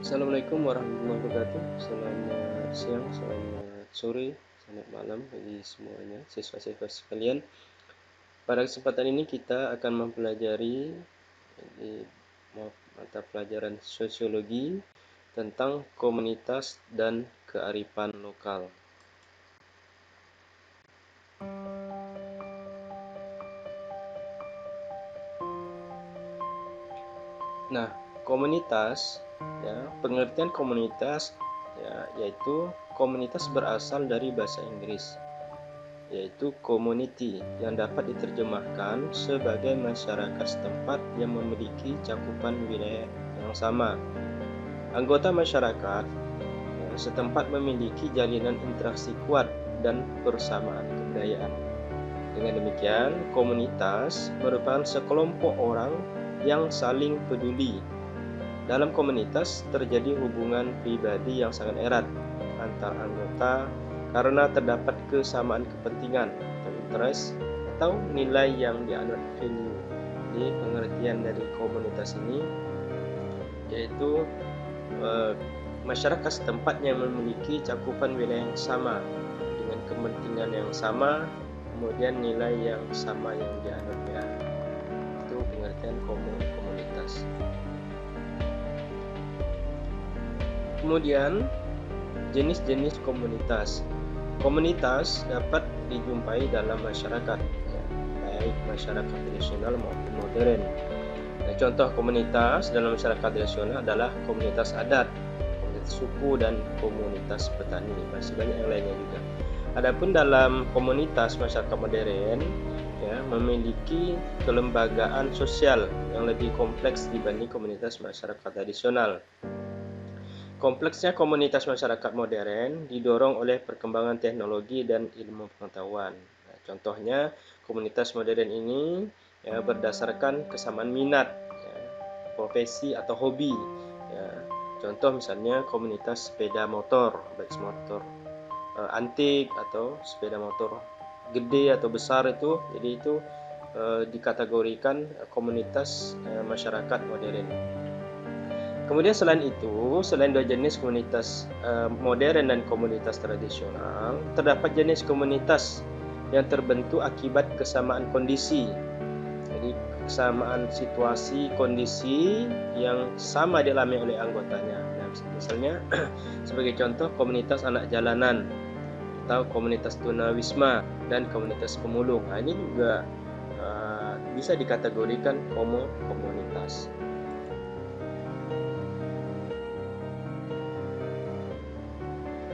Assalamualaikum warahmatullahi wabarakatuh. Selamat siang, selamat sore, selamat malam bagi semuanya siswa-siswa sekalian. Pada kesempatan ini kita akan mempelajari mata pelajaran sosiologi tentang komunitas dan kearifan lokal. Nah, komunitas, pengertian komunitas yaitu komunitas berasal dari bahasa Inggris, yaitu community, yang dapat diterjemahkan sebagai masyarakat setempat yang memiliki cakupan wilayah yang sama. Anggota masyarakat setempat memiliki jalinan interaksi kuat dan persamaan kebudayaan. Dengan demikian, komunitas merupakan sekelompok orang yang saling peduli. Dalam komunitas terjadi hubungan pribadi yang sangat erat antar anggota karena terdapat kesamaan kepentingan atau interest atau nilai yang dianut value. Jadi pengertian dari komunitas ini yaitu masyarakat setempat yang memiliki cakupan wilayah yang sama dengan kepentingan yang sama, kemudian nilai yang sama yang dianut ya. Itu pengertian komunitas. Kemudian jenis-jenis komunitas. Komunitas dapat dijumpai dalam masyarakat, baik masyarakat tradisional maupun modern. Nah, contoh komunitas dalam masyarakat tradisional adalah komunitas adat, komunitas suku, dan komunitas petani. Masih banyak yang lainnya juga. Adapun dalam komunitas masyarakat modern, memiliki kelembagaan sosial yang lebih kompleks dibanding komunitas masyarakat tradisional. Kompleksnya komunitas masyarakat modern didorong oleh perkembangan teknologi dan ilmu pengetahuan. Nah, contohnya komunitas modern ini berdasarkan kesamaan minat, profesi atau hobi. Contoh misalnya komunitas sepeda motor, baik motor antik atau sepeda motor gede atau besar itu. Jadi itu dikategorikan komunitas masyarakat modern. Kemudian selain dua jenis komunitas modern dan komunitas tradisional, terdapat jenis komunitas yang terbentuk akibat kesamaan kondisi. Jadi kesamaan situasi, kondisi yang sama dialami oleh anggotanya. Nah, misalnya sebagai contoh komunitas anak jalanan atau komunitas tunawisma dan komunitas pemulung. Nah, ini juga bisa dikategorikan komunitas.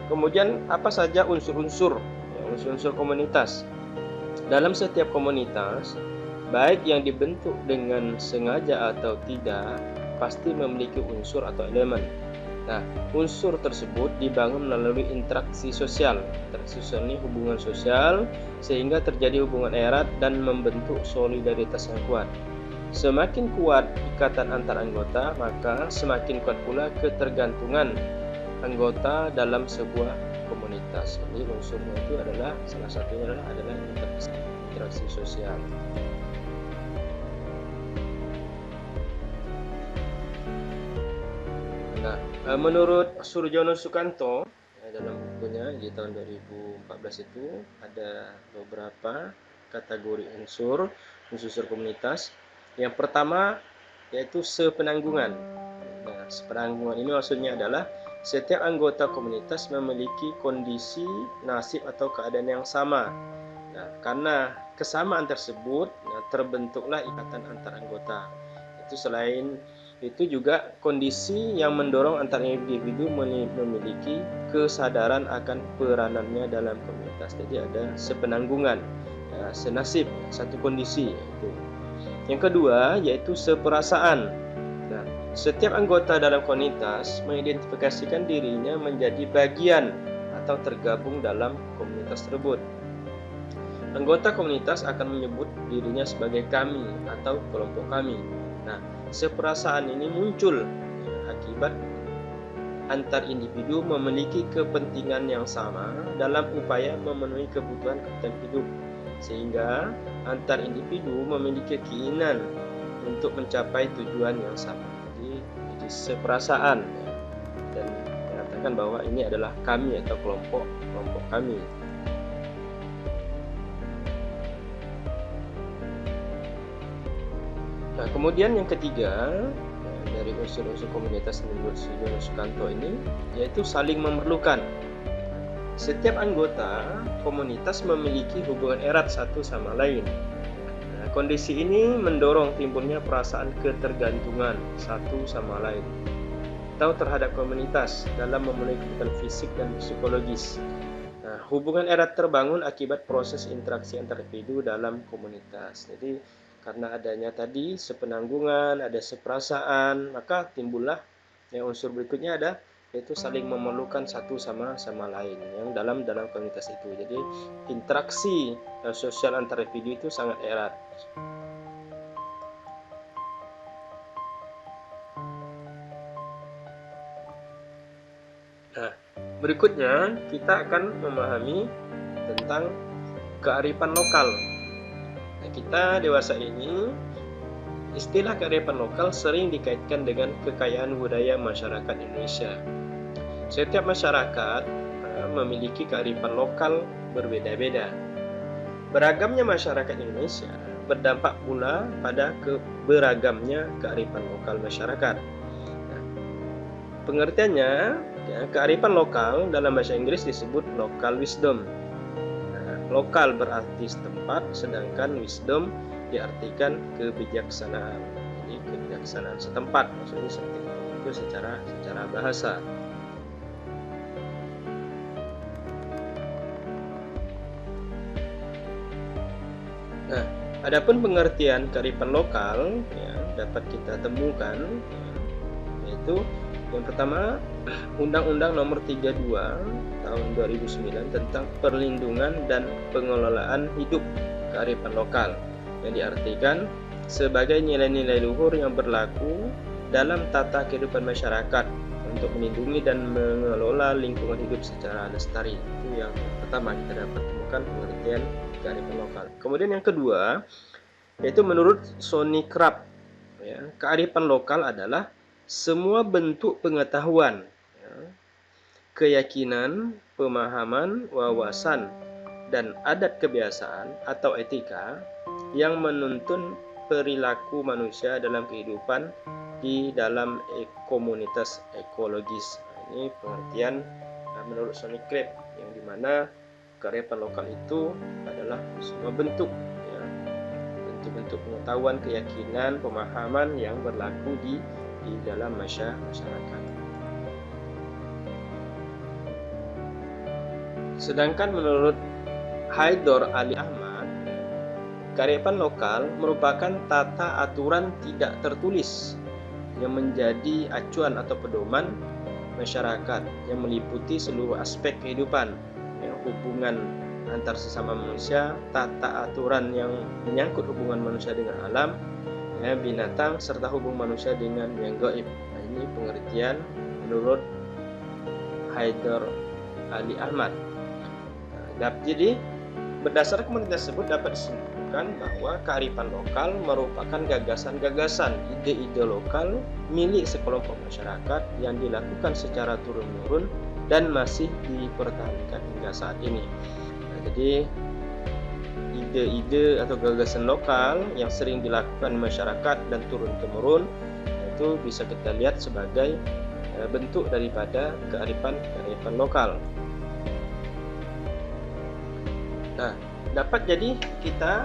Kemudian apa saja unsur-unsur komunitas? Dalam setiap komunitas, baik yang dibentuk dengan sengaja atau tidak, pasti memiliki unsur atau elemen. Nah, unsur tersebut dibangun melalui interaksi sosial. Interaksi sosial ini hubungan sosial sehingga terjadi hubungan erat dan membentuk solidaritas yang kuat. Semakin kuat ikatan antar anggota, maka semakin kuat pula ketergantungan anggota dalam sebuah komunitas. Jadi unsurnya itu adalah salah satunya adalah interaksi sosial. Nah, menurut Surjono Sukanto dalam bukunya di tahun 2014 itu ada beberapa kategori unsur komunitas. Yang pertama yaitu sepenanggungan. Nah, sepenanggungan ini maksudnya adalah setiap anggota komunitas memiliki kondisi, nasib atau keadaan yang sama. Nah, karena kesamaan tersebut, terbentuklah ikatan antar anggota. Selain itu juga kondisi yang mendorong antar individu memiliki kesadaran akan peranannya dalam komunitas. Jadi ada sepenanggungan, senasib, satu kondisi. Yang kedua yaitu seperasaan. Nah, setiap anggota dalam komunitas mengidentifikasikan dirinya menjadi bagian atau tergabung dalam komunitas tersebut. Anggota komunitas akan menyebut dirinya sebagai kami atau kelompok kami. Nah, seperasaan ini muncul akibat antar individu memiliki kepentingan yang sama dalam upaya memenuhi kebutuhan hidup, sehingga antar individu memiliki keinginan untuk mencapai tujuan yang sama. Jadi seperasaan, ya, dan mengatakan bahwa ini adalah kami atau kelompok kami. Nah, kemudian yang ketiga dari unsur-unsur komunitas menurut Sujono Sukanto ini yaitu saling memerlukan. Setiap anggota komunitas memiliki hubungan erat satu sama lain. Nah, kondisi ini mendorong timbulnya perasaan ketergantungan satu sama lain atau terhadap komunitas dalam memenuhi kebutuhan fisik dan psikologis. Nah, hubungan erat terbangun akibat proses interaksi antar individu dalam komunitas. Jadi karena adanya tadi sepenanggungan, ada seperasaan, maka timbullah yang unsur berikutnya ada yaitu saling memerlukan satu sama lain yang dalam komunitas itu. Jadi interaksi sosial antar individu itu sangat erat. Nah, berikutnya kita akan memahami tentang kearifan lokal. Nah, kita dewasa ini istilah kearifan lokal sering dikaitkan dengan kekayaan budaya masyarakat Indonesia. Setiap masyarakat memiliki kearifan lokal berbeda-beda. Beragamnya masyarakat Indonesia berdampak pula pada beragamnya kearifan lokal masyarakat. Nah, pengertiannya, ya, kearifan lokal dalam bahasa Inggris disebut local wisdom. Nah, lokal berarti setempat, sedangkan wisdom diartikan kebijaksanaan. Jadi kebijaksanaan setempat, maksudnya seperti itu secara bahasa. Nah, adapun pengertian kearifan lokal ya, dapat kita temukan ya, yaitu yang pertama Undang-Undang Nomor 32 Tahun 2009 tentang perlindungan dan pengelolaan hidup kearifan lokal yang diartikan sebagai nilai-nilai luhur yang berlaku dalam tata kehidupan masyarakat untuk melindungi dan mengelola lingkungan hidup secara lestari. Itu yang pertama kita dapat temukan pengertian kearifan lokal. Kemudian yang kedua yaitu menurut Sonny Krapp, ya, kearifan lokal adalah semua bentuk pengetahuan, ya, keyakinan, pemahaman, wawasan, dan adat kebiasaan atau etika yang menuntun perilaku manusia dalam kehidupan di dalam komunitas ekologis. Ini pengertian menurut Sonny Krapp, yang dimana kearifan lokal itu adalah semua bentuk, ya, bentuk-bentuk pengetahuan, keyakinan, pemahaman yang berlaku di dalam masyarakat. Sedangkan menurut Haidar Ali Ahmad, kearifan lokal merupakan tata aturan tidak tertulis yang menjadi acuan atau pedoman masyarakat yang meliputi seluruh aspek kehidupan, ya, hubungan antar sesama manusia, tata aturan yang menyangkut hubungan manusia dengan alam, ya, binatang, serta hubungan manusia dengan yang gaib. Nah, ini pengertian menurut Haidar Ali Ahmad. Nah, jadi berdasarkan penelitian tersebut dapat disimpulkan bahwa kearifan lokal merupakan gagasan-gagasan, ide-ide lokal milik sekelompok masyarakat yang dilakukan secara turun-temurun dan masih dipertahankan hingga saat ini. Nah, jadi ide-ide atau gagasan lokal yang sering dilakukan masyarakat dan turun-temurun itu bisa kita lihat sebagai bentuk daripada kearifan lokal. Nah, dapat jadi kita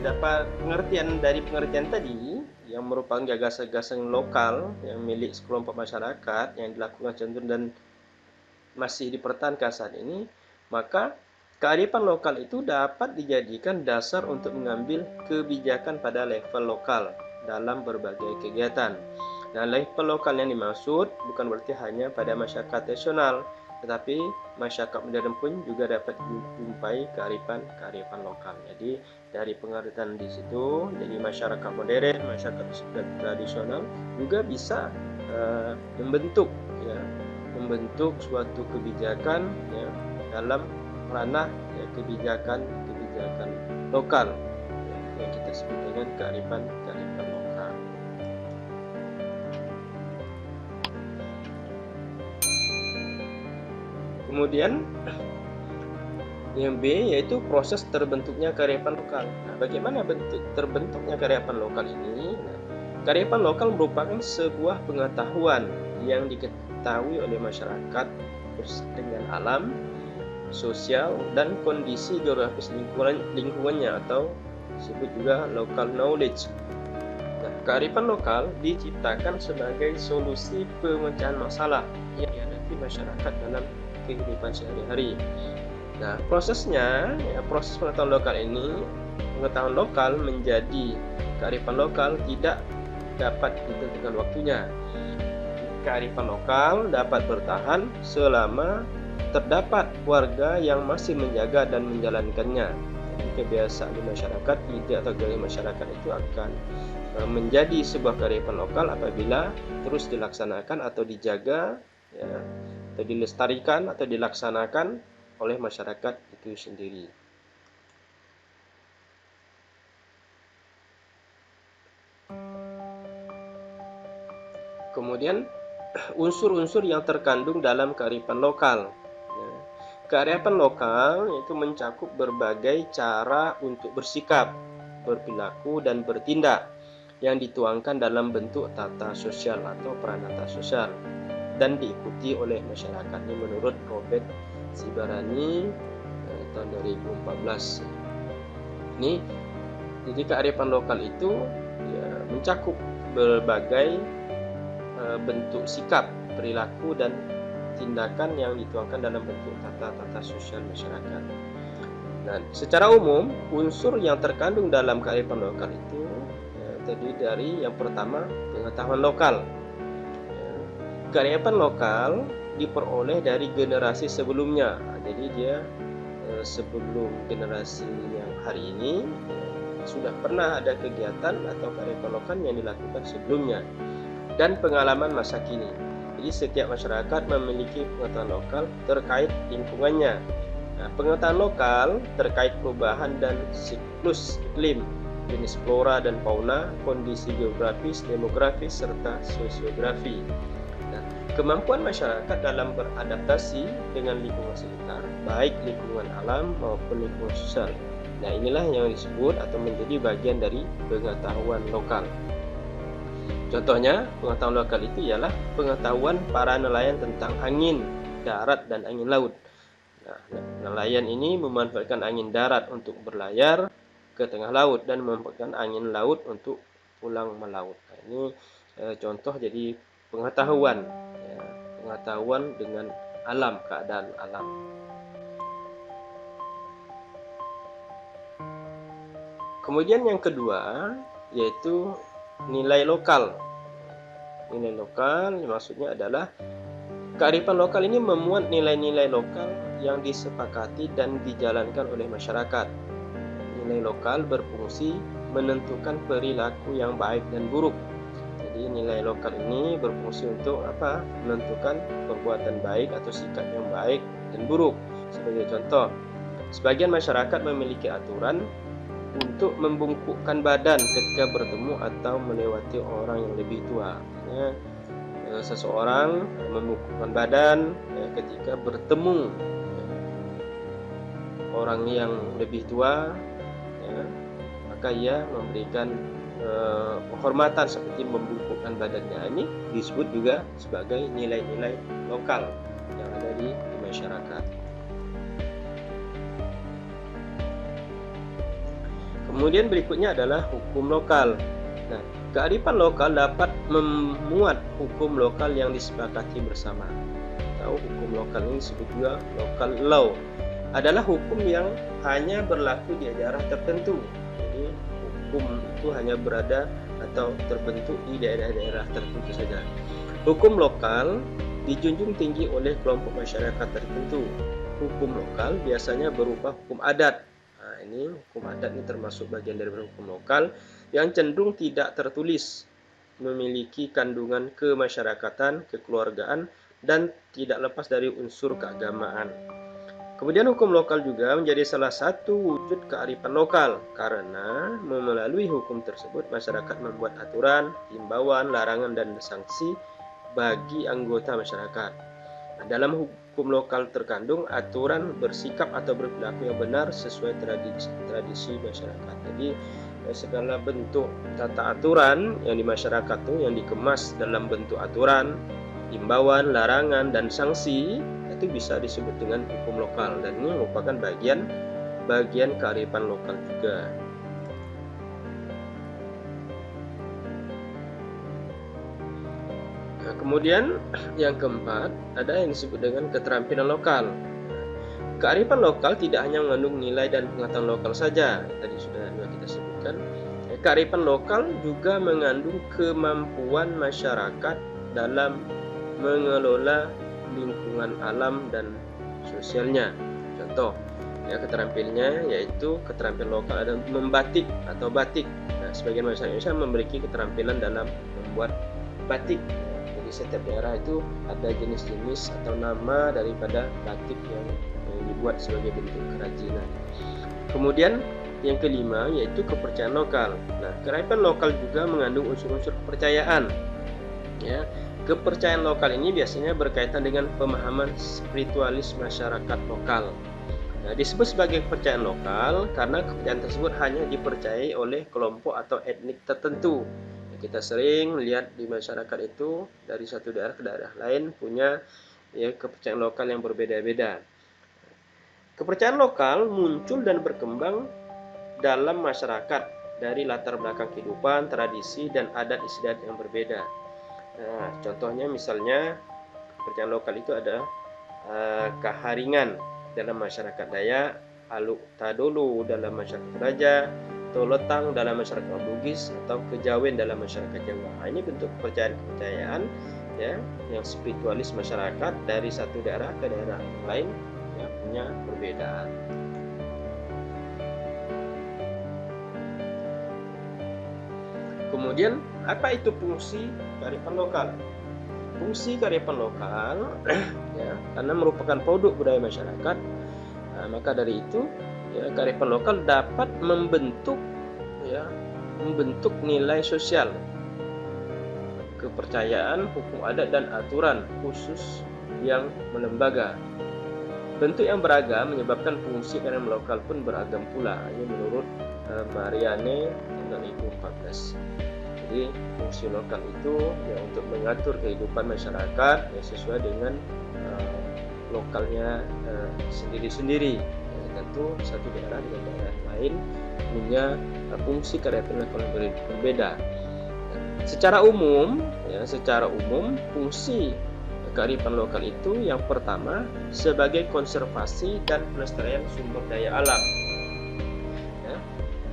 dapat pengertian dari pengertian tadi yang merupakan gagasan-gagasan lokal yang milik sekelompok masyarakat yang dilakukan cenderung dan masih dipertahankan saat ini, maka kearifan lokal itu dapat dijadikan dasar untuk mengambil kebijakan pada level lokal dalam berbagai kegiatan. Nah, level lokal yang dimaksud bukan berarti hanya pada masyarakat tradisional, tetapi masyarakat modern pun juga dapat dijumpai kearifan lokal. Jadi dari pengertian di situ, jadi masyarakat modern, masyarakat tradisional juga bisa membentuk suatu kebijakan, ya, dalam ranah, ya, kebijakan lokal, ya, yang kita sebut dengan kearifan lokal. Kemudian yang B yaitu proses terbentuknya kearifan lokal. Nah, bagaimana terbentuknya kearifan lokal ini? Nah, kearifan lokal merupakan sebuah pengetahuan yang diketahui oleh masyarakat dengan alam, sosial, dan kondisi geografis lingkungannya atau disebut juga local knowledge. Nah, kearifan lokal diciptakan sebagai solusi pemecahan masalah yang dihadapi masyarakat dalam kehidupan sehari-hari. Nah, proses pengetahuan lokal ini, pengetahuan lokal menjadi kearifan lokal tidak dapat ditentukan waktunya. Kearifan lokal dapat bertahan selama terdapat warga yang masih menjaga dan menjalankannya. Jadi kebiasaan di masyarakat atau gaya masyarakat itu akan menjadi sebuah kearifan lokal apabila terus dilaksanakan atau dijaga, atau dilestarikan atau dilaksanakan oleh masyarakat itu sendiri. Kemudian unsur-unsur yang terkandung dalam kearifan lokal. Kearifan lokal itu mencakup berbagai cara untuk bersikap, berperilaku, dan bertindak yang dituangkan dalam bentuk tata sosial atau peranata sosial dan diikuti oleh masyarakat. Ini menurut Robert Cibarani tahun 2014. Ini jadi kearifan lokal itu mencakup berbagai bentuk sikap, perilaku, dan tindakan yang dituangkan dalam bentuk tata sosial masyarakat. Dan secara umum unsur yang terkandung dalam kearifan lokal itu terdiri dari yang pertama pengetahuan lokal. Kearifan lokal diperoleh dari generasi sebelumnya. Jadi dia sebelum generasi yang hari ini sudah pernah ada kegiatan atau kearifan lokal yang dilakukan sebelumnya dan pengalaman masa kini. Jadi setiap masyarakat memiliki pengetahuan lokal terkait lingkungannya. Nah, pengetahuan lokal terkait perubahan dan siklus iklim, jenis flora dan fauna, kondisi geografis, demografis, serta sosiografi. Kemampuan masyarakat dalam beradaptasi dengan lingkungan sekitar, baik lingkungan alam maupun lingkungan sosial. Nah, inilah yang disebut atau menjadi bagian dari pengetahuan lokal. Contohnya, pengetahuan lokal itu ialah pengetahuan para nelayan tentang angin darat dan angin laut. Nah, nelayan ini memanfaatkan angin darat untuk berlayar ke tengah laut dan memanfaatkan angin laut untuk pulang melaut. Nah, ini contoh jadi pengetahuan dengan alam, keadaan alam. Kemudian yang kedua yaitu nilai lokal. Nilai lokal maksudnya adalah kearifan lokal ini memuat nilai-nilai lokal yang disepakati dan dijalankan oleh masyarakat. Nilai lokal berfungsi menentukan perilaku yang baik dan buruk. Jadi nilai lokal ini berfungsi untuk menentukan perbuatan baik atau sikap yang baik dan buruk. Sebagai contoh, sebagian masyarakat memiliki aturan untuk membungkukkan badan ketika bertemu atau melewati orang yang lebih tua. Seseorang membungkukkan badan ketika bertemu orang yang lebih tua, maka ia memberikan penghormatan seperti membungkukkan badannya. Ini disebut juga sebagai nilai-nilai lokal yang ada di masyarakat. Kemudian berikutnya adalah hukum lokal. Nah, kearifan lokal dapat memuat hukum lokal yang disepakati bersama. Tahu hukum lokal ini disebut juga local law. Adalah hukum yang hanya berlaku di daerah tertentu. Jadi hukum itu hanya berada atau terbentuk di daerah-daerah tertentu saja. Hukum lokal dijunjung tinggi oleh kelompok masyarakat tertentu. Hukum lokal biasanya berupa hukum adat. Nah, ini hukum adat ini termasuk bagian dari hukum lokal yang cenderung tidak tertulis, memiliki kandungan kemasyarakatan, kekeluargaan, dan tidak lepas dari unsur keagamaan. Kemudian hukum lokal juga menjadi salah satu wujud kearifan lokal karena melalui hukum tersebut masyarakat membuat aturan, himbauan, larangan, dan sanksi bagi anggota masyarakat. Dalam hukum lokal terkandung aturan bersikap atau berperilaku yang benar sesuai tradisi masyarakat. Jadi segala bentuk tata aturan yang di masyarakat itu yang dikemas dalam bentuk aturan, himbauan, larangan, dan sanksi itu bisa disebut dengan hukum lokal, dan ini merupakan bagian kearifan lokal juga. Nah, kemudian yang keempat ada yang disebut dengan keterampilan lokal. Kearifan lokal tidak hanya mengandung nilai dan pengetahuan lokal saja, tadi sudah kita sebutkan. Kearifan lokal juga mengandung kemampuan masyarakat dalam mengelola lingkungan alam dan sosialnya. Contoh, keterampilannya yaitu keterampilan lokal ada membatik atau batik. Nah, sebagian masyarakat Indonesia memiliki keterampilan dalam membuat batik. Jadi setiap daerah itu ada jenis-jenis atau nama daripada batik yang dibuat sebagai bentuk kerajinan. Kemudian yang kelima yaitu kepercayaan lokal. Nah, kearifan lokal juga mengandung unsur-unsur kepercayaan. Ya, kepercayaan lokal ini biasanya berkaitan dengan pemahaman spiritualis masyarakat lokal. Nah, disebut sebagai kepercayaan lokal karena kepercayaan tersebut hanya dipercayai oleh kelompok atau etnik tertentu. Kita sering melihat di masyarakat itu dari satu daerah ke daerah lain punya kepercayaan lokal yang berbeda-beda. Kepercayaan lokal muncul dan berkembang dalam masyarakat dari latar belakang kehidupan, tradisi, dan adat istiadat yang berbeda. Nah, contohnya misalnya kepercayaan lokal itu ada Kaharingan dalam masyarakat Dayak, Aluk Tadolo dalam masyarakat Toraja, Toletang dalam masyarakat Bugis, atau Kejawen dalam masyarakat Jawa. Nah, ini bentuk kepercayaan yang spiritualis masyarakat dari satu daerah ke daerah lain punya perbedaan. Kemudian apa itu fungsi kearifan lokal? Fungsi kearifan lokal karena merupakan produk budaya masyarakat, maka dari itu kearifan lokal dapat membentuk nilai sosial, kepercayaan, hukum adat, dan aturan khusus yang melembaga. Bentuk yang beragam menyebabkan fungsi kearifan lokal pun beragam pula. Ini menurut Marianne tahun 2014. Jadi fungsi lokal itu untuk mengatur kehidupan masyarakat sesuai dengan lokalnya sendiri-sendiri. Tentu satu daerah dengan daerah lain punya fungsi kearifan lokal yang berbeda. Secara umum, fungsi kearifan lokal itu yang pertama sebagai konservasi dan pelestarian sumber daya alam.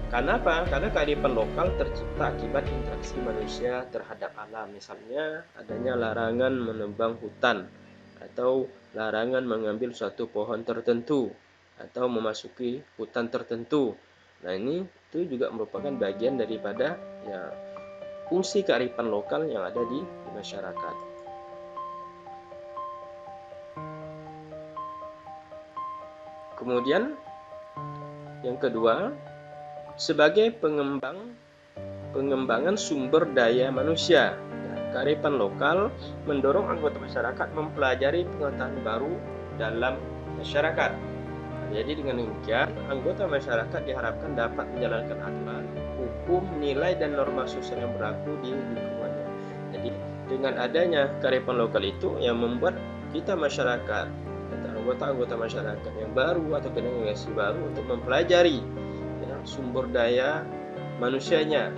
Karena apa? Karena kearifan lokal tercipta akibat interaksi manusia terhadap alam. Misalnya adanya larangan menebang hutan atau larangan mengambil suatu pohon tertentu atau memasuki hutan tertentu. Nah, ini itu juga merupakan bagian daripada fungsi kearifan lokal yang ada di masyarakat. Kemudian yang kedua, sebagai pengembangan sumber daya manusia. Kearifan lokal mendorong anggota masyarakat mempelajari pengetahuan baru dalam masyarakat. Jadi dengan demikian, anggota masyarakat diharapkan dapat menjalankan aturan, hukum, nilai, dan norma sosial yang berlaku di lingkungannya. Jadi dengan adanya kearifan lokal itu yang membuat kita masyarakat, anggota masyarakat yang baru atau generasi baru untuk mempelajari sumber daya manusianya,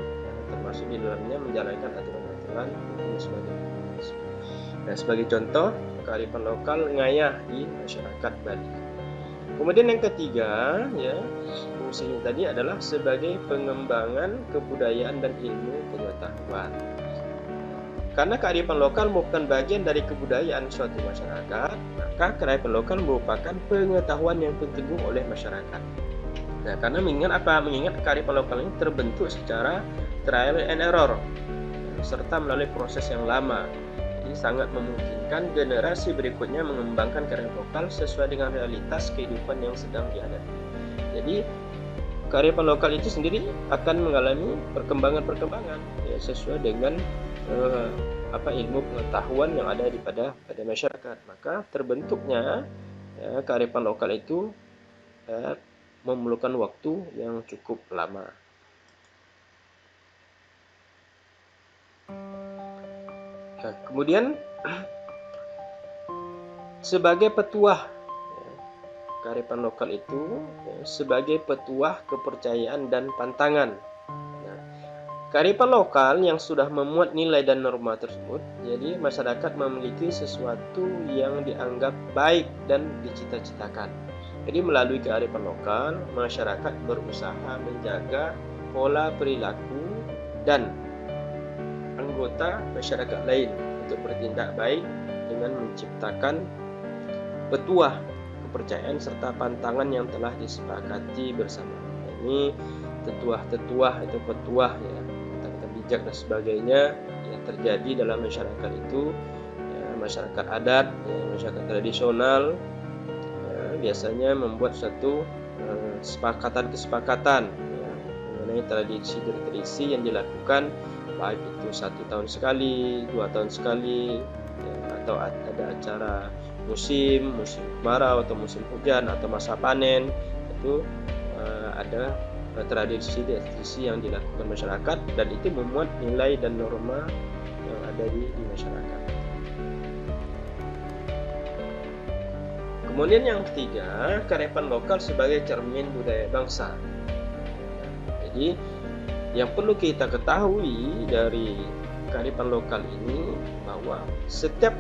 termasuk di dalamnya menjalankan aturan-aturan hukum sebagai manusia. Nah, sebagai contoh kearifan lokal ngayah di masyarakat Bali. Kemudian yang ketiga, fungsinya tadi adalah sebagai pengembangan kebudayaan dan ilmu pengetahuan. Karena kearifan lokal merupakan bagian dari kebudayaan suatu masyarakat, maka kearifan lokal merupakan pengetahuan yang teguh oleh masyarakat. Nah, karena mengingat kearifan lokal ini terbentuk secara trial and error serta melalui proses yang lama. Jadi sangat memungkinkan generasi berikutnya mengembangkan kearifan lokal sesuai dengan realitas kehidupan yang sedang dihadapi. Jadi kearifan lokal itu sendiri akan mengalami perkembangan sesuai dengan ilmu pengetahuan yang ada pada masyarakat. Maka terbentuknya kearifan lokal itu memerlukan waktu yang cukup lama. Nah, kemudian sebagai petuah kearifan lokal itu sebagai petuah kepercayaan dan pantangan. Nah, kearifan lokal yang sudah memuat nilai dan norma tersebut, jadi masyarakat memiliki sesuatu yang dianggap baik dan dicita-citakan. Jadi melalui kearifan lokal, masyarakat berusaha menjaga pola perilaku dan anggota masyarakat lain untuk bertindak baik dengan menciptakan petuah kepercayaan serta pantangan yang telah disepakati bersama. Ini tetuah-tetuah itu petuah ya, kata-kata bijak dan sebagainya yang terjadi dalam masyarakat itu ya, masyarakat adat, ya, masyarakat tradisional ya, biasanya membuat suatu kesepakatan ya, mengenai tradisi yang dilakukan, baik itu 1 tahun sekali, 2 tahun sekali ya, atau ada acara musim kemarau atau musim hujan atau masa panen, itu ada tradisi yang dilakukan masyarakat dan itu memuat nilai dan norma yang ada di masyarakat. Kemudian yang ketiga, kearifan lokal sebagai cermin budaya bangsa. Jadi yang perlu kita ketahui dari kearifan lokal ini bahwa setiap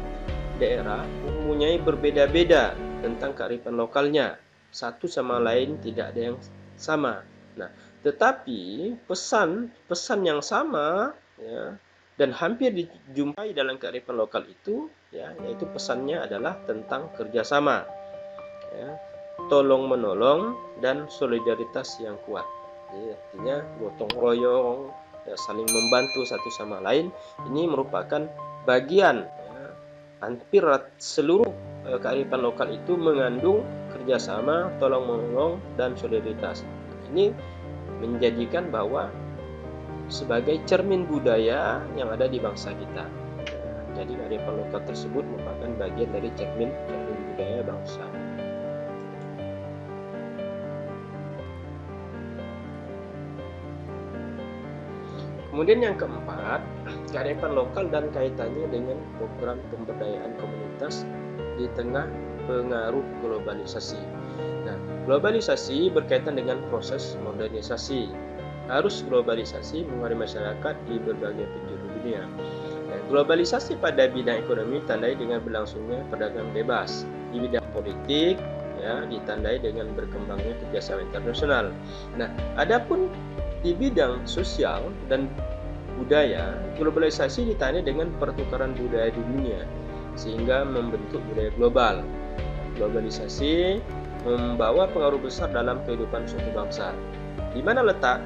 daerah mempunyai berbeda-beda tentang kearifan lokalnya, satu sama lain tidak ada yang sama. Nah, tetapi pesan yang sama ya, dan hampir dijumpai dalam kearifan lokal itu ya, yaitu pesannya adalah tentang kerjasama ya, tolong menolong dan solidaritas yang kuat. Jadi artinya gotong royong ya, saling membantu satu sama lain, ini merupakan bagian ya, hampir seluruh kearifan lokal itu mengandung kerjasama, tolong menolong dan solidaritas. Ini menjadikan bahwa sebagai cermin budaya yang ada di bangsa kita. Jadi kearifan lokal tersebut merupakan bagian dari cermin budaya bangsa. Kemudian yang keempat, kearifan lokal dan kaitannya dengan program pemberdayaan komunitas di tengah pengaruh globalisasi. Nah, globalisasi berkaitan dengan proses modernisasi. Arus globalisasi mengaruhi masyarakat di berbagai penjuru dunia. Nah, globalisasi pada bidang ekonomi ditandai dengan berlangsungnya perdagangan bebas. Di bidang politik, ya, ditandai dengan berkembangnya kerjasama internasional. Nah, adapun di bidang sosial dan budaya, globalisasi ditandai dengan pertukaran budaya di dunia sehingga membentuk budaya global. Globalisasi membawa pengaruh besar dalam kehidupan suatu bangsa. Di mana letak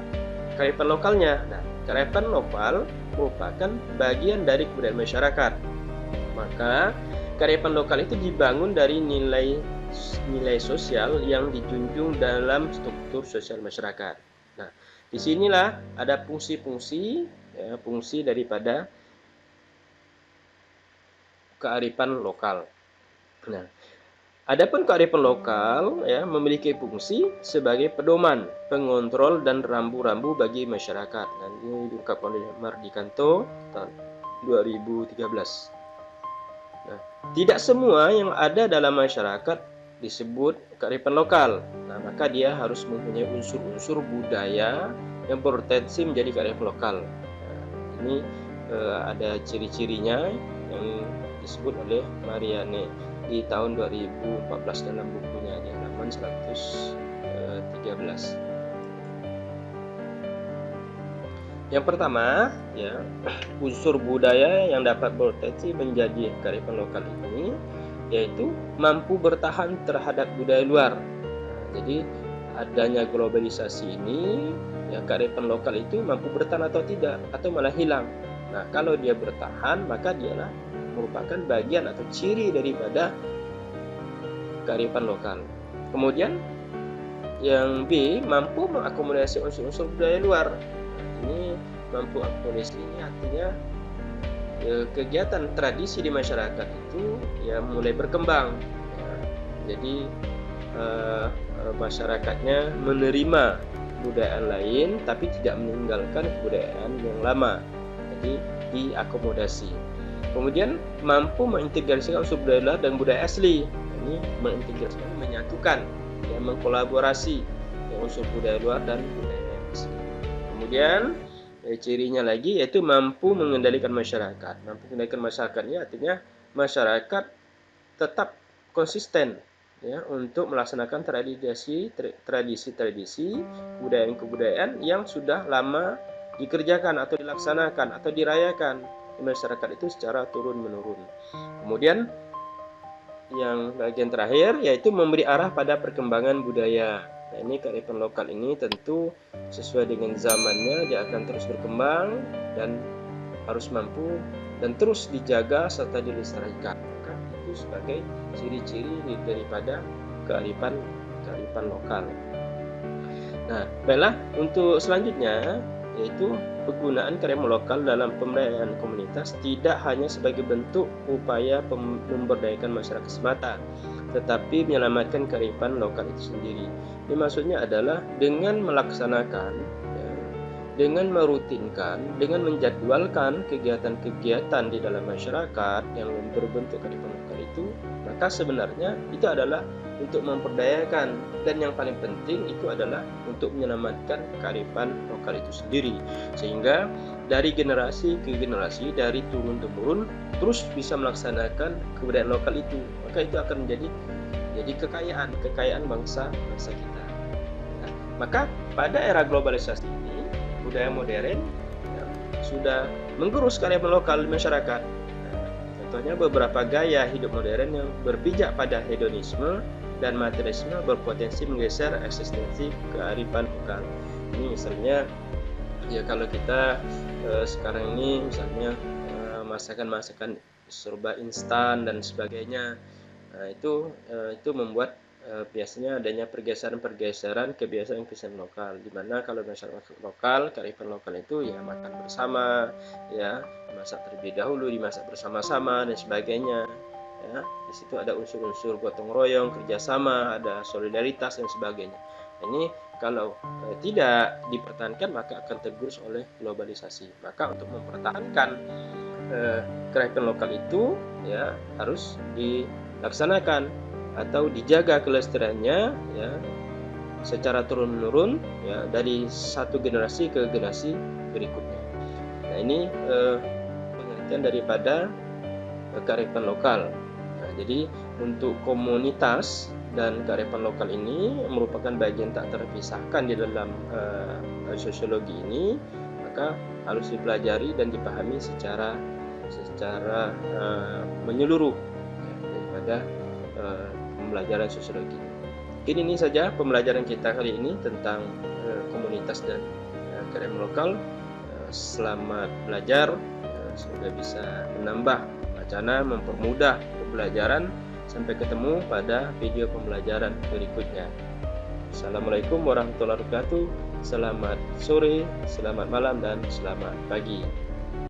kearifan lokalnya? Nah, kearifan lokal merupakan bagian dari kebudayaan masyarakat. Maka kearifan lokal itu dibangun dari nilai sosial yang dijunjung dalam struktur sosial masyarakat. Nah, disinilah ada fungsi-fungsi ya, fungsi daripada kearifan lokal. Nah, adapun kearifan lokal ya memiliki fungsi sebagai pedoman, pengontrol dan rambu-rambu bagi masyarakat. Dan ini diungkapkan oleh Mardikanto tahun 2013. Nah, tidak semua yang ada dalam masyarakat disebut kearifan lokal. Nah, maka dia harus mempunyai unsur-unsur budaya yang berpotensi menjadi kearifan lokal. Nah, ini ada ciri-cirinya yang disebut oleh Marianne di tahun 2014 dalam bukunya di halaman 113. Yang pertama, ya, unsur budaya yang dapat berpotensi menjadi kearifan lokal ini yaitu mampu bertahan terhadap budaya luar. Nah, jadi adanya globalisasi ini, ya, kearifan lokal itu mampu bertahan atau tidak, atau malah hilang. Nah, kalau dia bertahan, maka dialah merupakan bagian atau ciri daripada kearifan lokal. Kemudian yang B, mampu mengakomodasi unsur-unsur budaya luar. Ini mampu akomodasi ini artinya kegiatan tradisi di masyarakat itu ya mulai berkembang. Ya. Jadi masyarakatnya menerima kebudayaan lain tapi tidak meninggalkan kebudayaan yang lama. Jadi diakomodasi. Kemudian mampu mengintegrasikan unsur budaya luar dan budaya asli. Ini mengintegrasikan, menyatukan, ya, mengkolaborasi ya, unsur budaya luar dan budaya asli. Kemudian cirinya lagi yaitu mampu mengendalikan masyarakat. Mampu mengendalikan masyarakatnya artinya masyarakat tetap konsisten ya untuk melaksanakan tradisi-tradisi kebudayaan yang sudah lama dikerjakan atau dilaksanakan atau dirayakan di masyarakat itu secara turun-menurun. Kemudian yang bagian terakhir yaitu memberi arah pada perkembangan budaya. Nah, ini kearifan lokal ini tentu sesuai dengan zamannya, dia akan terus berkembang dan harus mampu dan terus dijaga serta dilestarikan. Maka itu sebagai ciri-ciri daripada kearifan lokal. Nah, baiklah untuk selanjutnya yaitu penggunaan kearifan lokal dalam pemberdayaan komunitas tidak hanya sebagai bentuk upaya memberdayakan masyarakat semata, tetapi menyelamatkan kearifan lokal itu sendiri. Ini maksudnya adalah dengan melaksanakan, ya, dengan merutinkan, dengan menjadwalkan kegiatan-kegiatan di dalam masyarakat yang berbentuk kearifan lokal itu, maka sebenarnya itu adalah untuk memperdayakan, dan yang paling penting itu adalah untuk menyelamatkan kearifan lokal itu sendiri, sehingga dari generasi ke generasi, dari turun temurun terus bisa melaksanakan kebudayaan lokal itu, maka itu akan menjadi kekayaan bangsa kita. Nah, maka pada era globalisasi ini budaya modern ya, sudah menggerus kearifan lokal di masyarakat. Contohnya beberapa gaya hidup modern yang berpijak pada hedonisme dan materialisme berpotensi menggeser eksistensi kearifan lokal. Ini misalnya ya kalau kita sekarang ini misalnya masakan serba instan dan sebagainya, nah, itu membuat biasanya adanya pergeseran kebiasaan lokal, di mana kalau masyarakat lokal, kearifan lokal itu ya makan bersama, ya masak terlebih dahulu, dimasak bersama-sama dan sebagainya. Ya, di situ ada unsur-unsur gotong royong, kerjasama, ada solidaritas dan sebagainya. Ini kalau tidak dipertahankan maka akan tergerus oleh globalisasi. Maka untuk mempertahankan kearifan lokal itu ya harus dilaksanakan atau dijaga kelestariannya ya secara turun-menurun ya dari satu generasi ke generasi berikutnya. Nah, ini pengertian daripada kearifan lokal. Nah, jadi untuk komunitas dan kearifan lokal ini merupakan bagian tak terpisahkan di dalam sosiologi ini, maka harus dipelajari dan dipahami secara menyeluruh ya, daripada pembelajaran sosiologi. Mungkin ini saja pembelajaran kita kali ini tentang komunitas dan kearifan lokal. Selamat belajar, semoga bisa menambah wacana, mempermudah pembelajaran. Sampai ketemu pada video pembelajaran berikutnya. Assalamualaikum warahmatullahi wabarakatuh. Selamat sore, selamat malam, dan selamat pagi.